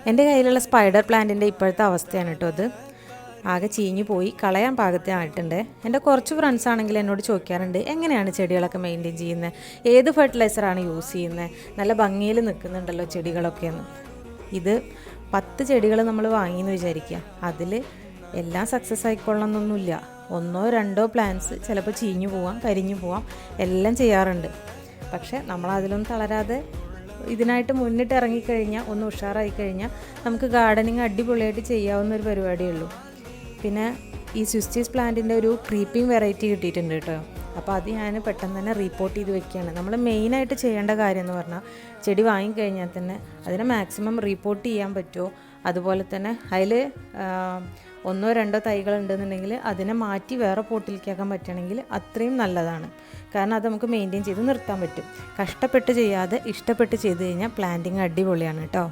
എൻ്റെ കയ്യിലുള്ള സ്പൈഡർ പ്ലാന്റിൻ്റെ ഇപ്പോഴത്തെ അവസ്ഥയാണ് കേട്ടോ അത്. ആകെ ചീഞ്ഞു പോയി, കളയാൻ പാകത്തിനായിട്ടുണ്ട്. എൻ്റെ കുറച്ച് ഫ്രണ്ട്സ് ആണെങ്കിൽ എന്നോട് ചോദിക്കാറുണ്ട്, എങ്ങനെയാണ് ചെടികളൊക്കെ മെയിൻറ്റെയിൻ ചെയ്യുന്നത്, ഏത് ഫെർട്ടിലൈസറാണ് യൂസ് ചെയ്യുന്നത്, നല്ല ഭംഗിയിൽ നിൽക്കുന്നുണ്ടല്ലോ ചെടികളൊക്കെയെന്ന്. ഇത് 10 ചെടികൾ നമ്മൾ വാങ്ങിയെന്ന് വിചാരിക്കുക, അതിൽ എല്ലാം സക്സസ് ആയിക്കൊള്ളണമെന്നൊന്നുമില്ല. 1-2 പ്ലാന്റ്സ് ചിലപ്പോൾ ചീഞ്ഞു പോവാം, കരിഞ്ഞു പോവാം, എല്ലാം ചെയ്യാറുണ്ട്. പക്ഷേ നമ്മളതിലൊന്നും തളരാതെ ഇതിനായിട്ട് മുന്നിട്ട് ഇറങ്ങിക്കഴിഞ്ഞാൽ, ഒന്ന് ഉഷാറായി കഴിഞ്ഞാൽ നമുക്ക് ഗാർഡനിങ് അടിപൊളിയായിട്ട് ചെയ്യാവുന്ന ഒരു പരിപാടിയേ ഉള്ളൂ. പിന്നെ ഈ സ്വിസ്റ്റീസ് പ്ലാന്റിൻ്റെ ഒരു ക്രീപ്പിംഗ് വെറൈറ്റി കിട്ടിയിട്ടുണ്ട് കേട്ടോ. അപ്പോൾ അത് ഞാൻ പെട്ടെന്ന് തന്നെ റിപ്പോർട്ട് ചെയ്ത് വെക്കുകയാണ്. നമ്മൾ മെയിനായിട്ട് ചെയ്യേണ്ട കാര്യം എന്ന് പറഞ്ഞാൽ, ചെടി വാങ്ങിക്കഴിഞ്ഞാൽ തന്നെ അതിനെ മാക്സിമം റിപ്പോർട്ട് ചെയ്യാൻ പറ്റുമോ, അതുപോലെ തന്നെ അതിൽ 1-2 തൈകൾ ഉണ്ടെന്നുണ്ടെങ്കിൽ അതിനെ മാറ്റി വേറെ പോട്ടിലേക്കാക്കാൻ പറ്റുകയാണെങ്കിൽ അത്രയും നല്ലതാണ്. കാരണം അത് നമുക്ക് മെയിൻറ്റെയിൻ ചെയ്ത് നിർത്താൻ പറ്റും. കഷ്ടപ്പെട്ട് ചെയ്യാതെ ഇഷ്ടപ്പെട്ട് ചെയ്ത് കഴിഞ്ഞാൽ പ്ലാന്റിങ് അടിപൊളിയാണ് കേട്ടോ.